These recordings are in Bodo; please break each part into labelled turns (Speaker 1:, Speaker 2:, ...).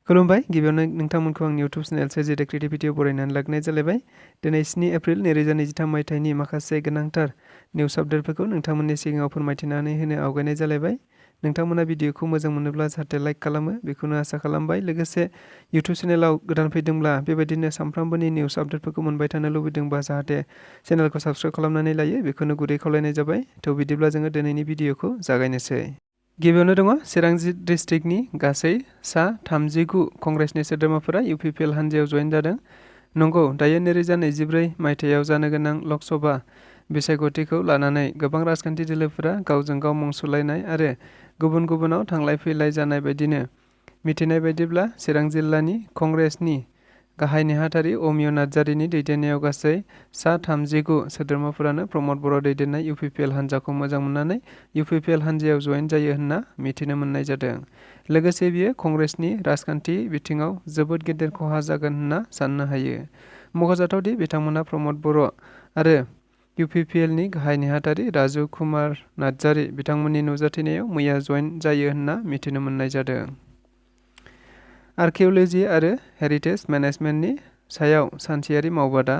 Speaker 1: खुलुमबाय गिबियावनो नोंथांमोनखौ आंनि इउटुब चेनेल सोरजिदो क्रिएटिभिटियाव बरायनानै लाग्रोनाय जालायबाय। दिनै 7 एप्रिल 2023 मायथाइनि माखासे गोनांथार निउस आपडेटफोरखौ नोंथांमोननि सिगाङाव फोरमायथिनानै होनो आवगायनाय जालायबाय। नोंथांमोना भिडिअखौ मोजां मोनोब्ला जाहाथे लाइक खालामो बेखौनो आसा खालामबाय। लोगोसे इउटुब चेनेलाव गोदान फैदोंब्ला बेबायदिनो सानफ्रामबोनि निउस आपडेटफोरखौ मोनबाय थानो लुबैदोंबा जाहाथे चेनेलखौ साबस्क्राइब खालामनानै लायो बेखौनो गुरै खावलायनाय जाबाय। थ' बिदिब्ला जोङो दिनैनि भिडिअखौ जागायनोसै। गिबियावनो दङ चिरां डिस्ट्रिक्टनि गासै सा 39 कंग्रेसनि सोद्रोमाफोरा UPPL हान्जायाव जयेन जादों। नंगौ, दायो 2024 मायथाइयाव जानो गोनां लकसभा बिसायख'थिखौ लानानै गोबां राजखान्थि दोलोफोरा गावजों गाव मुं सुलायनाय आरो गुबुन गुबुनाव थांलाय फैलाय जानाय बायदिनो मिथिनाय बायदिब्ला चिरां जिल्लानि कंग्रेसनि गाहाय नेहाथारि अमिय नार्जारिनि दैदेननायाव गासै सा 39 सोद्रोमाफोरानो प्रमद बर' दैदेननाय UPPL हान्जाखौ मोजां मोननानै UPPL हान्जायाव जयेन जायो होनना मिथिनो मोननाय जादों। लोगोसे बियो कंग्रेसनि राजखान्थि बिथिङाव जोबोद गेदेर खहा जागोन होनना साननो हायो। मख'जाथावदि बिथांमोना प्रमद बर' आरो UPPLनि गाहाय नेहाथारि राजु कुमार नार्जारि बिथांमोननि नुजाथिनायाव मैया जयेन जायो होनना मिथिनो मोननाय जादों। आर्किअल'जि आरो हेरिटेज मेनेजमेन्टनि सायाव सानसेयारि मावबादा।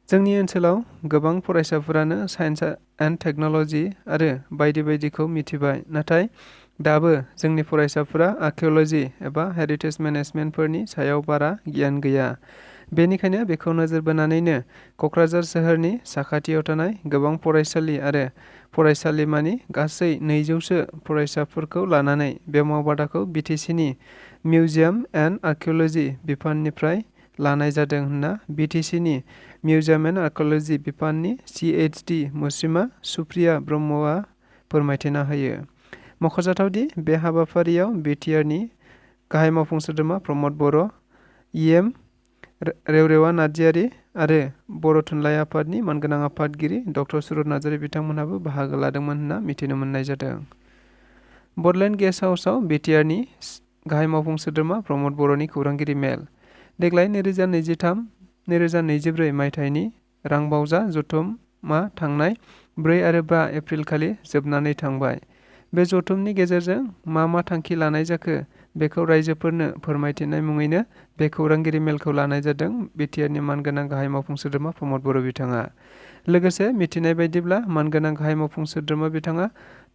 Speaker 1: जोंनि ओनसोलाव गोबां फरायसाफोरानो साइन्स एन्ड टेक्न'ल'जि आरो बायदि बायदिखौ मिथिबाय, नाथाय दाबो जोंनि फरायसाफोरा आर्किअल'जि एबा हेरिटेज मेनेजमेन्टफोरनि सायाव बारा गियान गैया। बेनिखायनो बेखौ नोजोर बोनानैनो क'क्राझार सोहोरनि साखाथियाव थानाय गोबां फरायसालि आरो फरायसालिमानि गासै 200सो फरायसाफोरखौ लानानै बे मावबादाखौ BTCनि मिउजियाम एन्ड आर्किअल'जि बिफाननिफ्राय लानाय जादों होनना BTCनि मिउजियाम एन्ड आर्किअल'जि बिफाननि CHD मुस्रिमा सुप्रिया ब्रह्मआ फोरमायथिना होयो। मख'जाथावदि बे हाबाफारियाव BTRनि गाहाय मावफुं सोद्रोमा प्रमद बर', EM रेवरेवा नार्जारि आरो बर' थुनलाइ आफादनि मानगोनां आफादगिरि डक्टर सुरत नार्जारि बिथांमोनहाबो बाहागो लादोंमोन होनना मिथिनो मोननाय जादों। बडलेण्ड गेस्ट हाउसआव BTRनि गाहाय मावफुं सोद्रोमा प्रमद बर'नि खौरांगिरि मेल। देग्लाय 2023-2024 मायथाइनि रांबावजा जथुमआ थांनाय 4 आरो 5 एप्रिलखालि जोबनानै थांबाय। बे जथुमनि गेजेरजों मा थांखि लानाय जाखो बेखौ रायजोफोरनो फोरमायथिनाय मुङैनो बे खौरांगिरि मेलखौ लानाय जादों BTRनि मानगोनां गाहाय मावफुं सोद्रोमा प्रमद बर' बिथाङा। लोगोसे मिथिनाय बायदिब्ला मानगोनां गाहाय मावफुं सोद्रोमा बिथाङा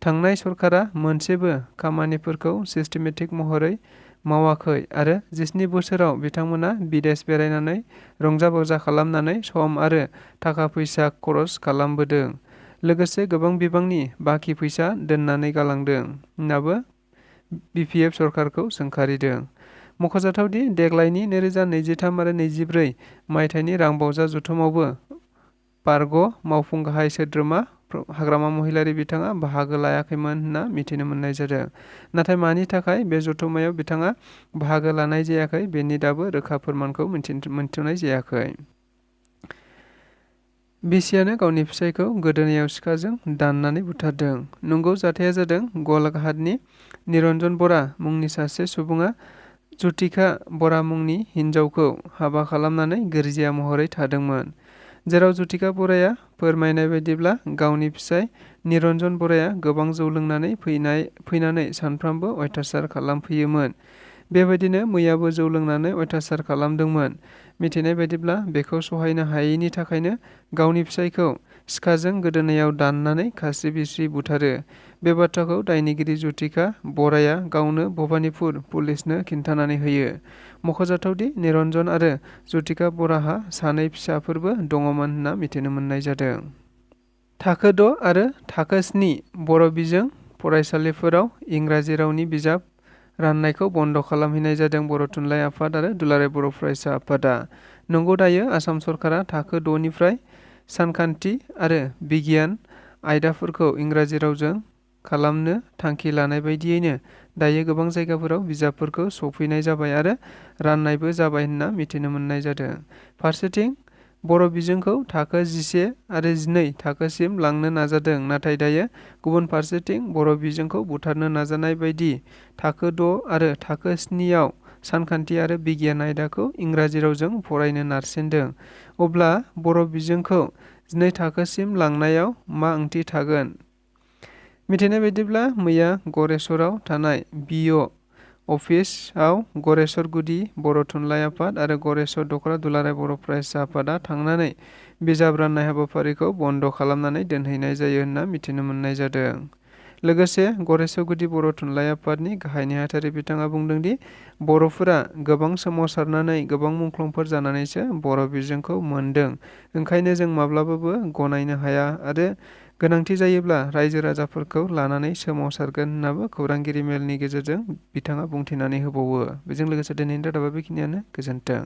Speaker 1: थांनाय सरकारा मोनसेबो खामानिफोरखौ सिस्टेमेटिक महरै मावाखै आरो 17 बोसोराव बिथांमोना बिदेश बेरायनानै रंजा बाजा खालामनानै सम आरो थाखा फैसा खरस खालामबोदों। लोगोसे गोबां बिबांनि बाखि फैसा दोननानै गालांदों होननाबो BPF सरकारखौ सोंखारिदों। मख'जाथावदि देग्लायनि 2023 आरो 24 मायथाइनि रांबावजा जथुमावबो बारग' मावफुं गाहाय सोद्रोमा हाग्रामा महिलारि बिथाङा बाहागो लायाखैमोन होनना मिथिनो मोननाय जादों। नाथाय मानि थाखाय बे जथुमायाव बिथाङा बाहागो लानाय जायाखै बेनि दाबो रोखा फोरमानखौ मोनथिनाय जायाखै। बिसियानो गावनि फिसायखौ गोदोनायाव सिखाजों दाननानै बुथारदों। नंगौ, जाथाया जादों गलाघाटनि निरन्जन बरा मुंनि सासे सुबुङा जुतिका बरा मुंनि हिन्जावखौ हाबा खालामनानै गोरजिया महरै थादोंमोन। जेराव जुतिका बराया फोरमायनाय बायदिब्ला गावनि फिसाय निरन्जन बराया गोबां जौ लोंनानै फैनानै सानफ्रामबो अयथासार खालामफैयोमोन। बेबायदिनो मैयाबो जौ लोंनानै अयथासार खालामदोंमोन। मिथिनाय बायदिब्ला बेखौ सहायनो हायैनि थाखायनो गावनि फिसायखौ सिखाजों गोदोनायाव दाननानै खास्रि बिस्रि बुथारो। बे बाथ्राखौ दायनिगिरि जुतिका बराया गावनो भबानिपुर पुलिसनो खिन्थानानै होयो। मख'जाथावदि निरन्जन आरो जुतिका बराहा 2 फिसाफोरबो दङमोन होनना मिथिनो मोननाय जादों। थाखो 6 आरो थाखो 7 बर' बिजों फरायसालिफोराव इंराजि रावनि बिजाब राननायखौ बन्द' खालामहैनाय जादों बर' थुनलाइ आफाद आरो दुलाराय बर' फरायसा आफादा। नंगौ, दायो आसाम सरकारा थाखो 6 निफ्राय सानखान्थि आरो बिगियान आयदाफोरखौ इंराजि रावजों खालामनो थांखि लानाय बायदियैनो दायो गोबां जायगाफोराव बिजाबफोरखौ सौफैनाय जाबाय आरो राननायबो जाबाय होनना मिथिनो मोननाय जादों। फारसेथिं बर' बिजोंखौ थाखो 11 आरो 12 थाखोसिम लांनो नाजादों, नाथाय दायो गुबुन फारसेथिं बर' बिजोंखौ बुथारनो नाजानाय बायदि थाखो 6 आरो थाखो 7 आव सानखान्थि आरो बिगियान आयदाखौ इंराजि रावजों फरायनो नारसिनदों। अब्ला बर' बिजोंखौ 12 थाखोसिम लांनायाव मा ओंथि थागोन? मिथिनाय बायदिब्ला मैया गरेस्वराव थानाय BO अफिसआव गरेस्वर गुदि बर' थुनलाइ आफाद आरो गरेस्वर दख'रा दुलाराय बर' फरायसा आफादा थांनानै बिजाब राननाय हाबाफारिखौ बन्द' खालामनानै दोनहैनाय जायो होनना मिथिनो मोननाय जादों। लोगोसे गरेस्वर गुदि बर' थुनलाइ आफादनि गाहाय नेहाथारि बिथाङा बुंदोंदि बर'फोरा गोबां सोमावसारनानै गोबां मुंख्लंफोर जानानैसो बर' बिजोंखौ मोनदों। ओंखायनो जों माब्लाबाबो गनायनो हाया आरो गोनांथि जायोब्ला रायजो राजाफोरखौ लानानै सोमावसारगोन होननाबो खौरांगिरि मेलनि गेजेरजों बिथाङा बुंथिनानै होबावो। बेजों लोगोसे दिनैनि रादाबा बेखिनियानो। गोजोन्थों।